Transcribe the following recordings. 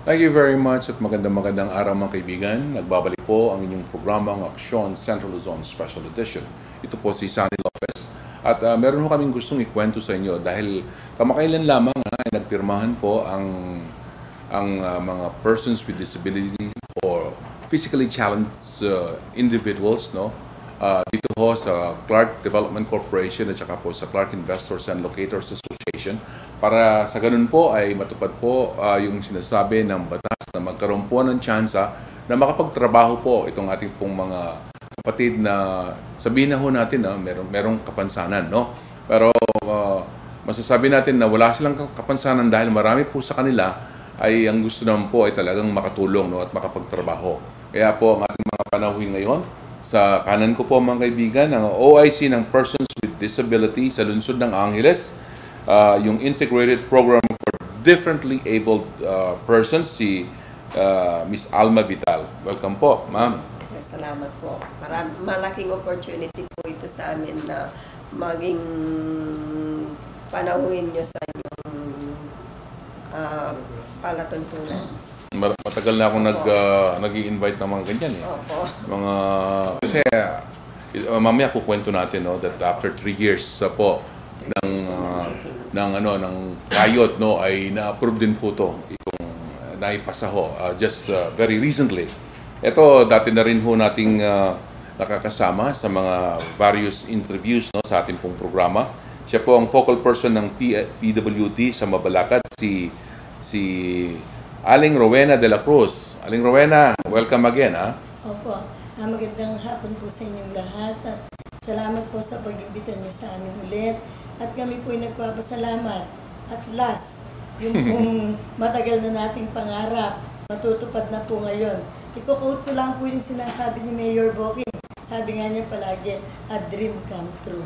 Thank you very much at magandang araw mga kaibigan. Nagbabalik po ang inyong programang Aksyon Central Luzon Special Edition. Ito po si Sunny Lopez. At meron po kaming gustong ikwento sa inyo dahil kamakailan lamang ay nagpirmahan po ang mga persons with disability or physically challenged individuals, no? Dito ho sa Clark Development Corporation at saka po sa Clark Investors and Locators Association para sa ganun po ay matupad po yung sinasabi ng batas na magkaroon po ng tsansa na makapagtrabaho po itong ating pong mga kapatid na sabihin na ho natin na merong kapansanan, no? Pero masasabi natin na wala silang kapansanan dahil marami po sa kanila ay ang gusto naman po ay talagang makatulong, no, at makapagtrabaho. Kaya po ang ating mga panahon ngayon, sa kanan ko po mga kaibigan, ang OIC ng Persons with Disability sa lungsod ng Angeles, yung Integrated Program for Differently Abled Persons, si Miss Alma Vital. Welcome po, ma'am. Salamat po. Malaking opportunity po ito sa amin na maging panahuin nyo sa inyong palatuntunan. Matagal na akong nag-i-invite ng mga ganyan eh. Opo. Kasi mamaya kukwento natin, no, that after 3 years po ng kayot, no, ay na-approve din po itong naipasa ho just very recently. Ito dati na rin ho nating nakakasama sa mga various interviews, no, sa ating pong programa. Siya po ang focal person ng PWD sa Mabalacat, si Aling Rowena de la Cruz. Aling Rowena, welcome again, ha? Opo. Magandang hapon po sa inyong lahat. At salamat po sa pag-imbita niyo sa amin ulit. At kami po ay nagpapasalamat. At last, yung pong matagal na nating pangarap, matutupad na po ngayon. Iko-quote ko lang po yung sinasabi ni Mayor Boking. Sabi nga niya palagi, a dream come true.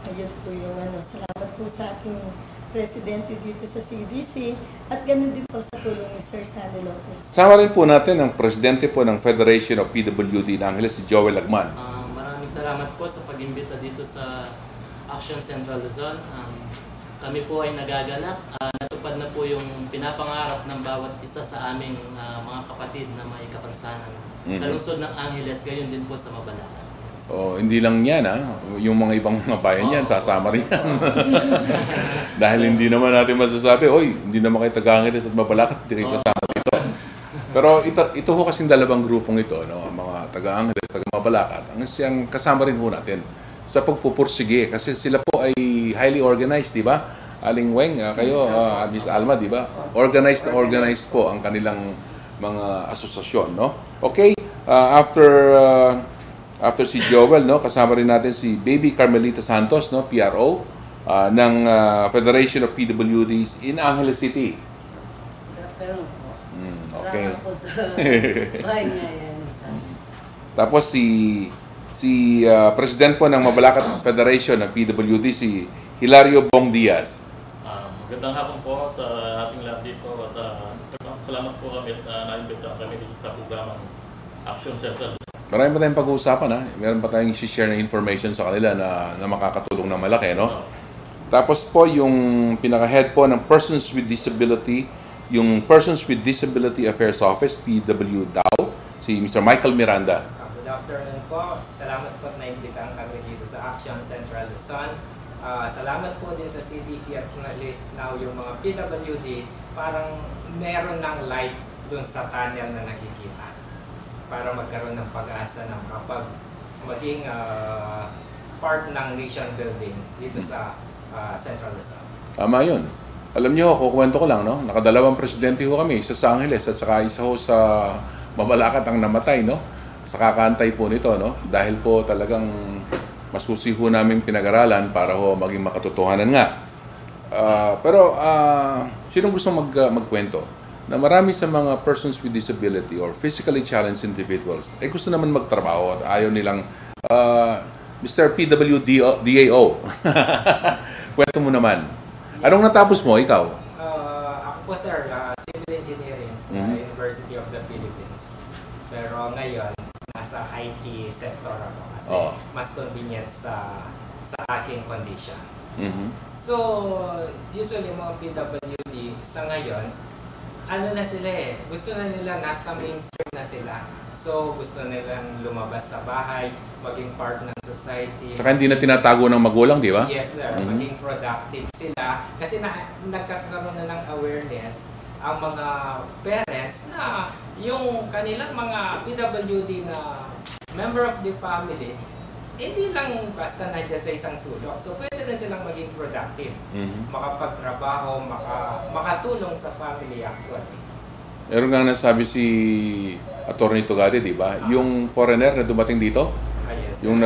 Ayun po yung salamat po sa ating Presidente dito sa CDC at ganun din po sa tulong ni Sir Sunny Lopez. Sama rin po natin ang Presidente po ng Federation of PWD ng Angeles, si Joel Agman. Maraming salamat po sa pag-imbita dito sa Action Central Luzon. Kami po ay nagaganap. Natupad na po yung pinapangarap ng bawat isa sa aming mga kapatid na may kapansanan. Sa lungsod ng Angeles, gayon din po sa Mabalacat. Hindi lang yan, yung mga ibang mga bayan yan, sasama rin yan. Dahil hindi naman natin masasabi, hindi naman kayo taga-Angeles at Mabalacat, hindi kayo kasama dito. Pero ito ho kasing dalawang grupong ito, no, mga taga-Angeles, taga-Mabalacat, ang kasama rin ho natin sa pagpupursige kasi sila po ay highly organized, di ba? Aling Weng, kayo, Miss Alma, di ba? Organized po ang kanilang mga asosasyon, no? Okay, after si Joel, no, kasama rin natin si Baby Carmelita Santos, no, PRO ng Federation of PWDs in Angeles City. Okay. Tapos si President po ng Mabalacat Federation ng PWD, si Hilario Bong Diaz. Magandang hapon po sa ating lahat dito at salamat po kami at na-invite kami dito sa programang Action Central. Marami pa tayong pag-uusapan, ha? Meron pa tayong i-share na information sa kanila na makakatulong na malaki, no? Tapos po yung pinaka-head po ng Persons with Disability, yung Persons with Disability Affairs Office, PWDAO, si Mr. Michael Miranda. Good afternoon po. Salamat po na imbitahan kami dito sa Action Central Luzon. Salamat po din sa CDC at list now yung mga PWD, parang meron ng light dun sa tunnel na nakikita para magkaroon ng pag-asa ng kapag maging part ng nation building dito sa Central Luzon. Tama yun. Alam niyo, kukwento ko lang, no? Nakadalawang presidente ho kami, isa sa Angeles at saka isa ho sa Mabalacat ang namatay, no? Sa kakantay po nito, no? Dahil po talagang masusi ho namin pinag-aralan para ho maging makatotohanan nga. Pero sinong gusto magkwento? Na marami sa mga persons with disability or physically challenged individuals ay gusto naman magtrabaho at ayaw nilang Mr. PWDAO. Kwento mo naman. Anong natapos mo, ikaw? Ako po sir, Civil Engineering sa University of the Philippines. Pero ngayon, nasa IT sector ako kasi mas convenient sa aking condition. So, usually mga PWD sa ngayon, ano na sila eh, gusto na nila nasa mainstream na sila. So, gusto nilang lumabas sa bahay, maging part ng society. Saka hindi na tinatago ng magulang, di ba? Yes, sir. Maging productive sila. Kasi nagkakaroon na ng awareness ang mga parents na yung kanilang mga PWD na member of the family, hindi lang basta nandiyan sa isang sulok. So, pwede rin silang maging productive. Makapagtrabaho, makatulong sa family actually. Meron nga nasabi si Atty. Tugade, di ba? Yung foreigner na dumating dito, Yes, yung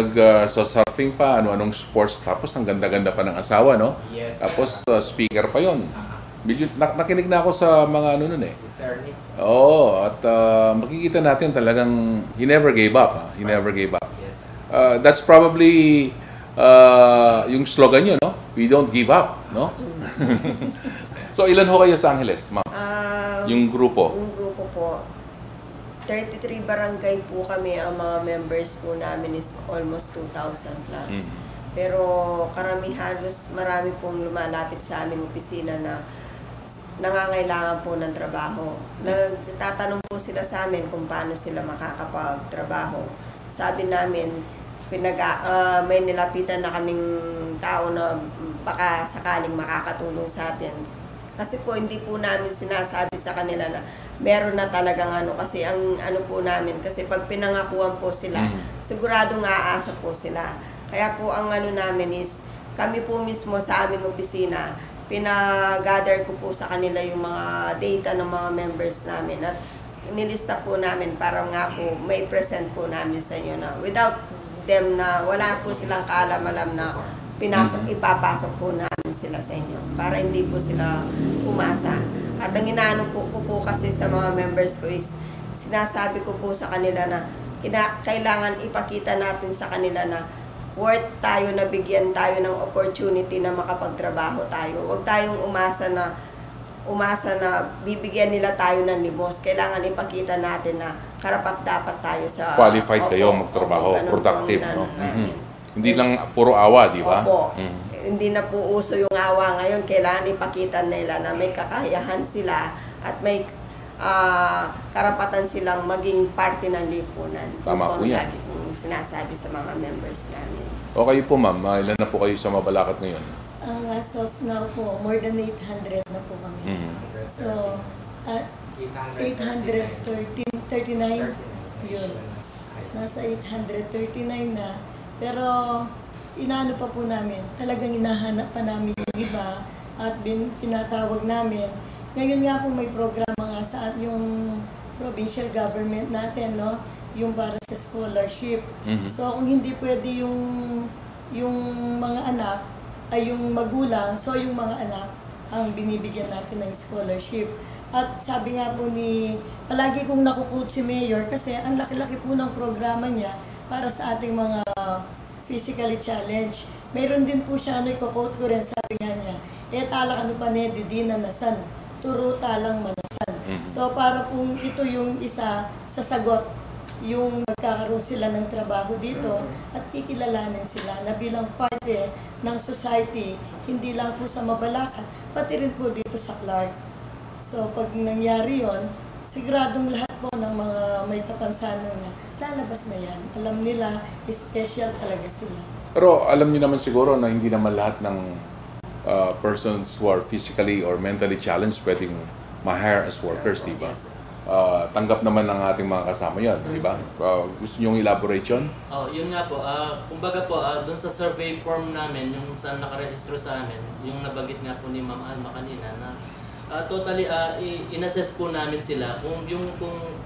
sa surfing pa, ano-anong sports, tapos ang ganda-ganda pa ng asawa, no? Yes, Tapos speaker pa yon. Nakinig na ako sa mga ano nun eh. si Sir Nick. Oo, at makikita natin talagang he never gave up. He never gave up. Yes, sir. That's probably yung slogan nyo, no? We don't give up, no? So, ilan ho kayo sa Angeles, ma'am? Yung grupo? Yung grupo po, 33 barangay po kami. Ang mga members po namin is almost 2,000 plus. Pero marami pong lumalapit sa aming opisina na nangangailangan po ng trabaho. Nagtatanong po sila sa amin kung paano sila makakapagtrabaho. Sabi namin, may nilapitan na kaming tao na baka sakaling makakatulong sa atin. Kasi po hindi po namin sinasabi sa kanila na meron na talagang kasi ang po namin, kasi pag pinangakuan po sila, siguradong aasa po sila. Kaya po ang namin is, kami po mismo sa aming opisina, pinagather ko po sa kanila yung mga data ng mga members namin at nilista po namin para nga po may present po namin sa inyo na without them na wala po silang kaalam-alam na ipapasok po namin sila sa inyo para hindi po sila umasa. At ang inaano ko po kasi sa mga members ko is sinasabi ko po sa kanila na kailangan ipakita natin sa kanila na worth tayo, na bigyan tayo ng opportunity na makapagtrabaho tayo. Huwag tayong umasa na bibigyan nila tayo ng limos. Kailangan ipakita natin na karapat-dapat tayo sa Qualified kayo magtrabaho, productive, no? Hindi lang puro awa, di ba? Opo. Hindi na po uso yung awa ngayon. Kailangan ipakita nila na may kakayahan sila at may karapatan silang maging parte ng lipunan. Tama po yan. Lagi kong sinasabi sa mga members namin. O kayo po, ma'am, ilan na po kayo sa Mabalacat ngayon? As of now po, more than 800 na po kami. So, 839 yun. Nasa 839 na. Pero, inaano pa po namin, talagang hinahanap pa namin yung iba at pinatawag namin. Ngayon nga po may programa nga sa yung provincial government natin, no? Yung para sa scholarship. So, kung hindi pwede yung mga anak, ay yung magulang, so yung mga anak ang binibigyan natin ng scholarship. At sabi nga po palagi kong nakukote si Mayor kasi ang laki-laki po ng programa niya para sa ating mga physically challenged. Meron din po siya, i-quote ko rin, sabi nga niya, talak pa di na nasan, turo talang manasan. So para kung ito yung isa sa sagot, yung magkakaroon sila ng trabaho dito at kikilalanin sila na bilang parte ng society, hindi lang po sa Mabalacat, pati rin po dito sa Clark. So pag nangyari yon, siguradong lahat po ng mga may kapansanan na lalabas na yan. Alam nila, special talaga sila. Pero alam niyo naman siguro na hindi naman lahat ng persons who are physically or mentally challenged pwedeng ma-hire as workers, di ba? Tanggap naman ng ating mga kasama yan, di ba? Gusto nyo elaborate yun? Yun nga po. Kumbaga po, doon sa survey form namin, yung saan nakarehistro sa amin, yung nabanggit nga po ni Ma'am Alma kanina, na totally inassess po namin sila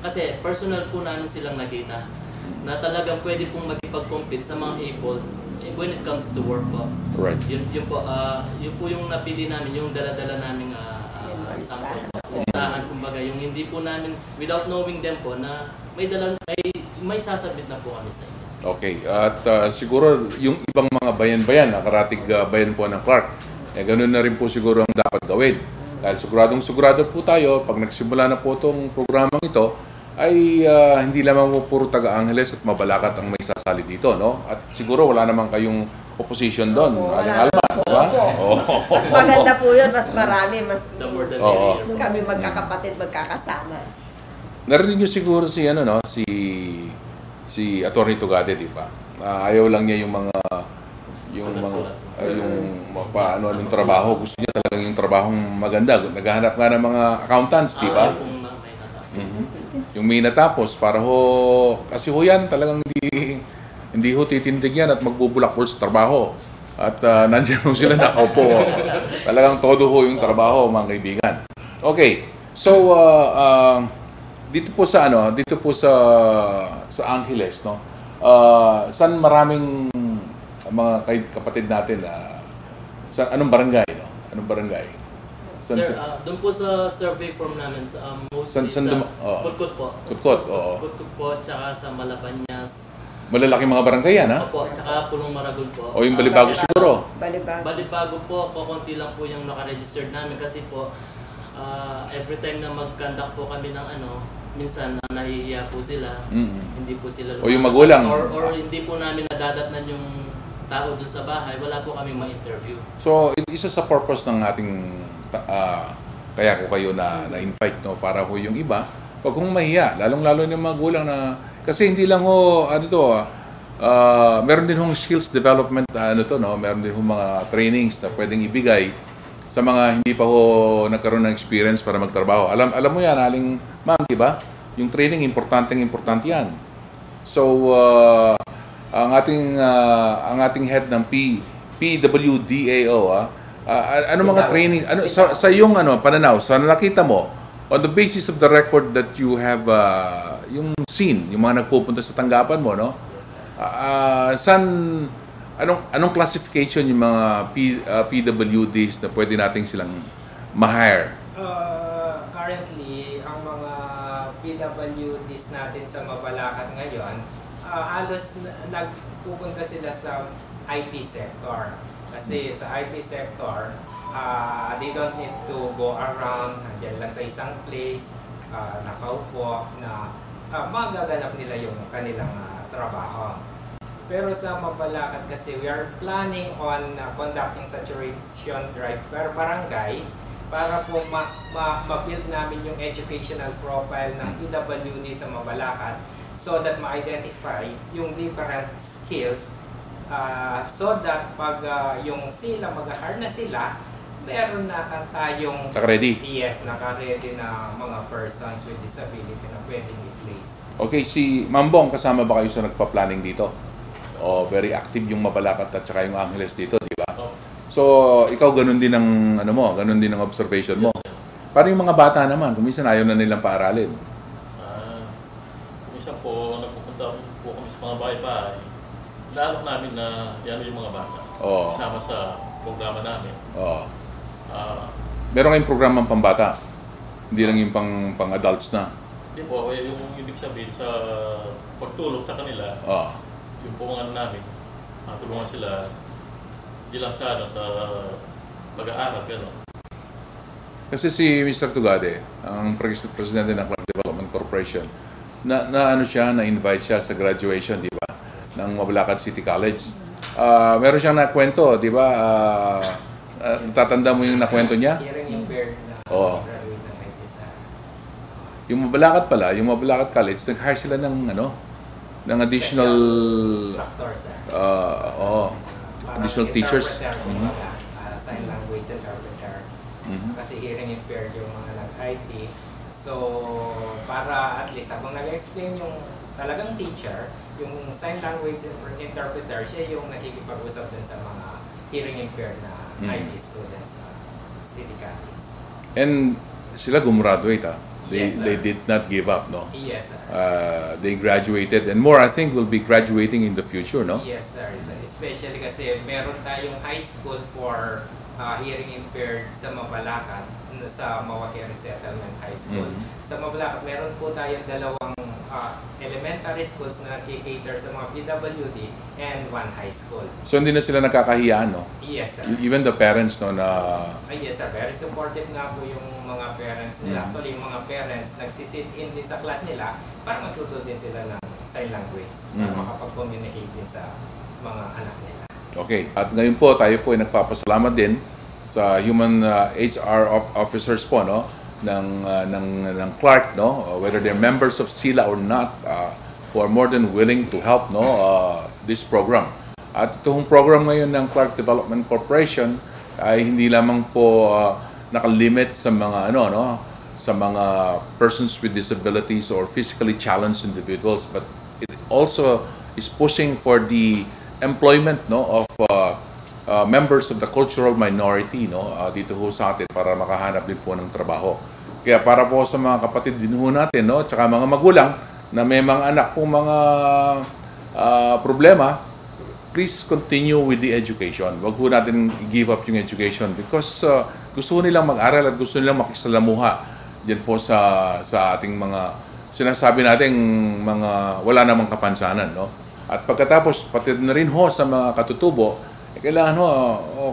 kasi personal po namin silang nakita na talagang pwede pong makipag-compete sa mga able when it comes to work po. Right. Yun po yung napili namin, yung dala-dala naming listahan, kumbaga, yung hindi po namin, without knowing them po, na may sasabit na po kami sa inyo. Okay, at siguro yung ibang mga bayan-bayan, karatig bayan po ng Clark, ganun na rin po siguro ang dapat gawin. Dahil sigurado po tayo, pag nagsimula na po itong programang ito, ay hindi lamang po puro taga-Angeles at Mabalacat ang may sasali dito, no? At siguro wala naman kayong opposition doon. Opo, Aling wala Alma, naman po. di ba? Opo. Oo. Mas maganda po yun, mas marami, mas The more the Oo. merrier. kami magkakapatid, magkakasama. Narinig niyo siguro si ano, no? Si Atty. Tugade, di ba? Ayaw lang niya yung mga Sulat-sulat. anong trabaho. Gusto niya talagang yung trabahong maganda. Naghahanap nga ng mga accountants, di ba? Kung may natapos. Yung may natapos para kasi yan talagang hindi ho titindig yan at magbubulakbol sa trabaho. At nandiyan ho sila nakaupo. Talagang todo ho yung trabaho, mga kaibigan. Okay. So dito po sa Angeles, no. Saan maraming mga kapatid natin anong barangay, no? Anong barangay? Sir, doon po sa survey form namin, mostly San sa Kutkut po. Kutkut, oo. Kutkut po, tsaka sa Malabañas. Malalaking mga barangay yan, ha? Opo, tsaka Pulong Maragol po. O yung Balibago siguro. Balibago. Balibago po, kukunti lang po yung nakaregistered namin kasi po, every time na mag-conduct po kami ng minsan nahihiya po sila. Hindi po sila O yung magulang. Or hindi po namin nadadatnan yung tao dun sa bahay, wala po kami ma-interview. So, isa sa purpose ng ating kaya ko kayo na-invite, no, para ho yung iba, wag kong mahiya, lalong-lalo yung magulang na, kasi hindi lang ho, meron din hong skills development, meron din hong mga trainings na pwedeng ibigay sa mga hindi pa ho nagkaroon ng experience para magtrabaho. Alam mo yan, Aling Ma'am, di ba? Yung training, importante yan. So, ang ating head ng PWDAO, ano mga training, sa yung pananaw, sa nakita mo, on the basis of the record that you have yung seen, yung mga nagpupunta sa tanggapan mo, no? Anong classification yung mga PWDs na pwede nating silang ma-hire? Currently, ang mga PWDs natin sa Mabalacat ngayon, halos nagpupunta sila sa IT sector. Kasi sa IT sector, they don't need to go around, andyan lang sa isang place, nakaupo, na magaganap nila yung kanilang trabaho. Pero sa Mabalacat kasi, we are planning on conducting saturation drive per barangay para po ma-build namin yung educational profile ng PWD sa Mabalacat so that ma-identify yung different skills so that pag yung sila mag-hire na sila, meron na tayong Naka-ready? Yes, naka-ready na mga persons with disability na pwedeng i-place. Okay, si Mambong, kasama ba kayo sa nagpa-planning dito? Very active yung Mabalacat at saka yung Angeles dito, di ba? So, ikaw ganun din ang ganun din ang observation mo. Paano yung mga bata naman? Kung minsan ayaw na nilang paaralin. Minsan po, nagpupunta po kami sa mga bahay-bahay. Naalok namin na yan yung mga bata. Oo. Kasama sa programa namin. Oo. Meron kayong programang pambata. Hindi lang yung pang-adults na. Hindi po, yung ibig sabihin sa pagtulong sa kanila, yung po mga namin, tulungan sila, hindi lang sa pag-aaral, gano'n. Kasi si Mr. Tugade, ang presidente ng Club Development Corporation, na-invite siya sa graduation, di ba, ng Mabalacat City College. Meron siyang nakwento, di ba? Natatanda mo yung nakwento niya? Hearing impaired na graduate ng IT sa... Yung Mabalacat pala, yung Mabalacat College, nag-hire sila ng additional additional teachers. Sign language interpreter. Kasi hearing impaired yung mga nag-IT. So, para at least habang nag-explain yung talagang teacher, yung sign language interpreter, siya yung nakikipag-usap din sa mga hearing impaired na IT students sa City College. And sila gumraduate, Yes, they did not give up, no? Yes, sir. They graduated, and more, I think, will be graduating in the future, no? Yes, sir. Especially kasi meron tayong high school for hearing impaired sa Mabalacat, sa Mawakere Settlement High School. Sa Mabalacat, meron po tayong dalawang elementary schools na nakikater sa mga PWD and 1 high school. So hindi na sila nakakahiya, no? Yes, sir. Even the parents, no, na... Yes, sir. Very supportive nga po yung mga parents nila. Actually, yung mga parents nagsisit in din sa class nila para matuto din sila ng sign language para makapag-communicate din sa mga anak nila. Okay. At ngayon po, tayo po ay nagpapasalamat din sa human HR officers po, no, ng Clark, no, whether they're members of SILA or not, who are more than willing to help, no, this program. At itong program ngayon ng Clark Development Corporation ay hindi lamang po nakalimit sa mga sa mga persons with disabilities or physically challenged individuals, but it also is pushing for the employment, no, of members of the cultural minority, no, dito ho sa atin para makahanap din po ng trabaho. Kaya para po sa mga kapatid din ho natin, no, tsaka mga magulang na may mga anak pong mga problema, please continue with the education. Wag ho natin i-give up yung education because gusto nilang mag-aral at gusto nilang makisalamuha diyan po sa ating mga sinasabi nating mga wala namang kapansanan, no. At pagkatapos pati na rin ho sa mga katutubo, kailangan ho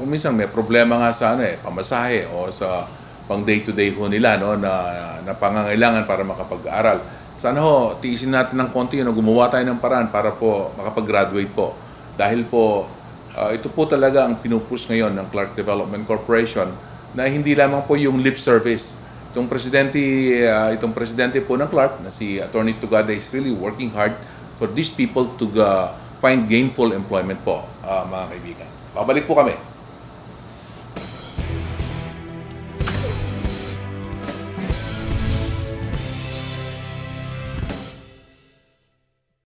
minsan may problema nga sa pamasahe o sa pang day-to-day ho nila, no, na pangangailangan para makapag-aral. Sana ho, tiisin natin ng konti, no, gumawa tayo ng paraan para po makapag-graduate po. Dahil po, ito po talaga ang pinupush ngayon ng Clark Development Corporation na hindi lamang po yung lip service. Itong presidente po ng Clark, na si Attorney Tugada, is really working hard for these people to find gainful employment po, mga kaibigan. Babalik po kami.